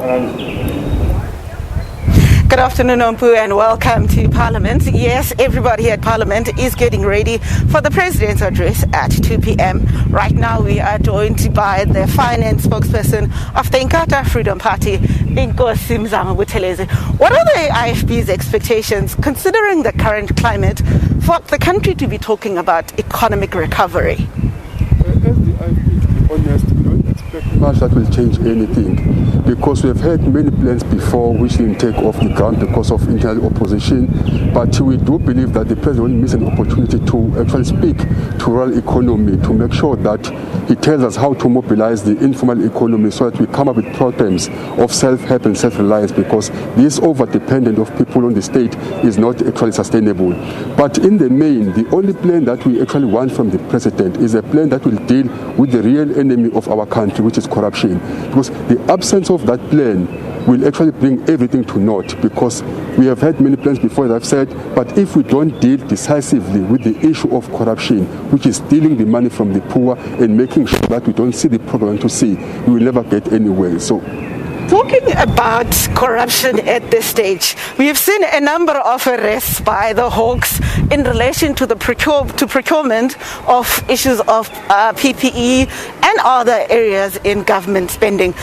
Good afternoon, Ompu, and welcome to Parliament. Yes, everybody at Parliament is getting ready for the President's address at 2 p.m. Right now, we are joined by the finance spokesperson of the Inkatha Freedom Party, Inkosi Mbetshe. What are the IFB's expectations, considering the current climate, for the country to be talking about economic recovery? As the IFB, to be honest, we don't expect much that will change anything, because we have had many plans before which didn't take off the ground because of internal opposition. But we do believe that the president will miss an opportunity to actually speak to rural economy, to make sure that he tells us how to mobilize the informal economy so that we come up with programs of self-help and self-reliance, because this over-dependence of people on the state is not actually sustainable. But in the main, the only plan that we actually want from the president is a plan that will deal with the real enemy of our country, which is corruption. Because the absence of that plan will actually bring everything to naught, because we have had many plans before, as I've said, but if we don't deal decisively with the issue of corruption, which is stealing the money from the poor and making sure that we don't see the program to see, we will never get anywhere. So, talking about corruption at this stage, we have seen a number of arrests by the Hawks in relation to the procurement of issues of PPE and other areas in government spending.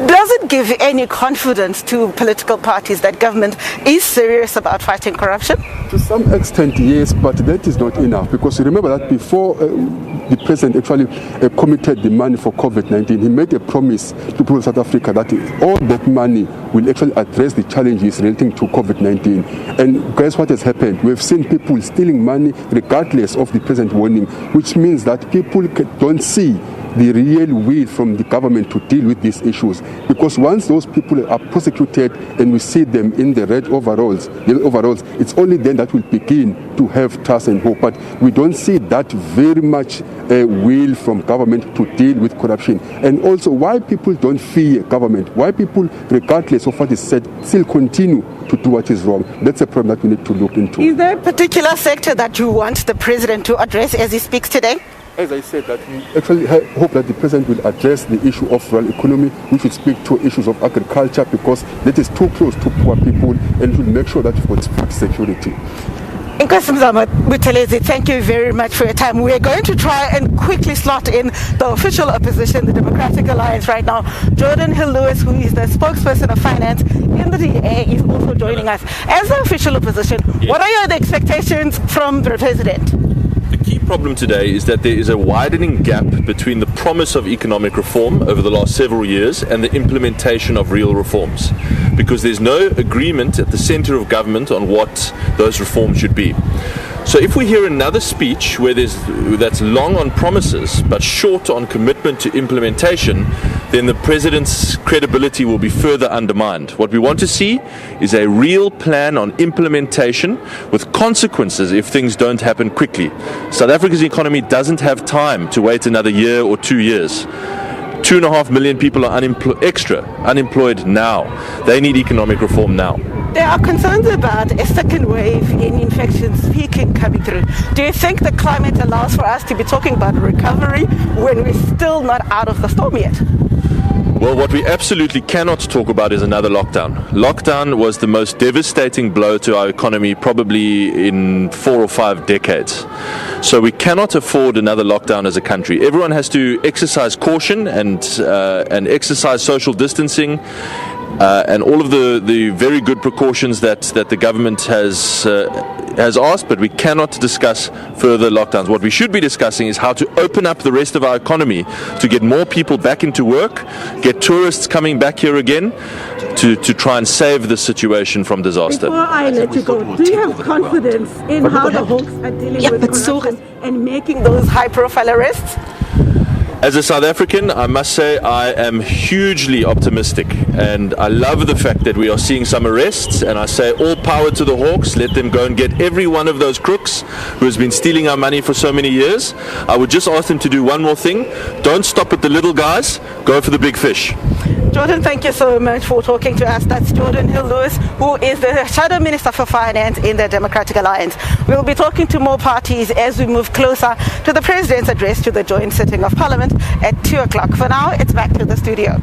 Does it give any confidence to political parties that government is serious about fighting corruption? To some extent, yes, but that is not enough, because you remember that before the president actually committed the money for COVID-19, he made a promise to people of South Africa that all that money will actually address the challenges relating to COVID-19. And guess what has happened? We've seen people stealing money regardless of the president's warning, which means that people don't see the real will from the government to deal with these issues. Because once those people are prosecuted and we see them in the red overalls, it's only then that we'll begin to have trust and hope. But we don't see that very much will from government to deal with corruption. And also, why people don't fear government, why people, regardless of what is said, still continue to do what is wrong. That's a problem that we need to look into. Is there a particular sector that you want the president to address as he speaks today? As I said, that we actually hope that the president will address the issue of rural economy, which will speak to issues of agriculture, because that is too close to poor people, and will make sure that we've got food security. Inkosi Mbetshe, thank you very much for your time. We are going to try and quickly slot in the official opposition, the Democratic Alliance right now. Jordan Hill-Lewis, who is the spokesperson of finance in the DA, is also joining us. As the official opposition, what are your expectations from the president? The key problem today is that there is a widening gap between the promise of economic reform over the last several years and the implementation of real reforms, because there's no agreement at the center of government on what those reforms should be. So if we hear another speech where that's long on promises but short on commitment to implementation, then the president's credibility will be further undermined. What we want to see is a real plan on implementation with consequences if things don't happen quickly. South Africa's economy doesn't have time to wait another year or 2 years. 2.5 million people are unemployed now. They need economic reform now. There are concerns about a second wave in infections peaking coming through. Do you think the climate allows for us to be talking about recovery when we're still not out of the storm yet? Well, what we absolutely cannot talk about is another lockdown. Lockdown was the most devastating blow to our economy probably in 4 or 5 decades. So we cannot afford another lockdown as a country. Everyone has to exercise caution and exercise social distancing. And all of the very good precautions that the government has asked, but we cannot discuss further lockdowns. What we should be discussing is how to open up the rest of our economy to get more people back into work, get tourists coming back here again, to try and save the situation from disaster. Before I let you go, do you have confidence in how the Hawks are dealing with corruption and making those high-profile arrests? As a South African, I must say I am hugely optimistic, and I love the fact that we are seeing some arrests, and I say all power to the Hawks. Let them go and get every one of those crooks who has been stealing our money for so many years. I would just ask them to do one more thing. Don't stop at the little guys. Go for the big fish. Jordan, thank you so much for talking to us. That's Jordan Hill-Lewis, who is the Shadow Minister for Finance in the Democratic Alliance. We'll be talking to more parties as we move closer to the President's address to the joint sitting of Parliament at 2 o'clock. For now, it's back to the studio.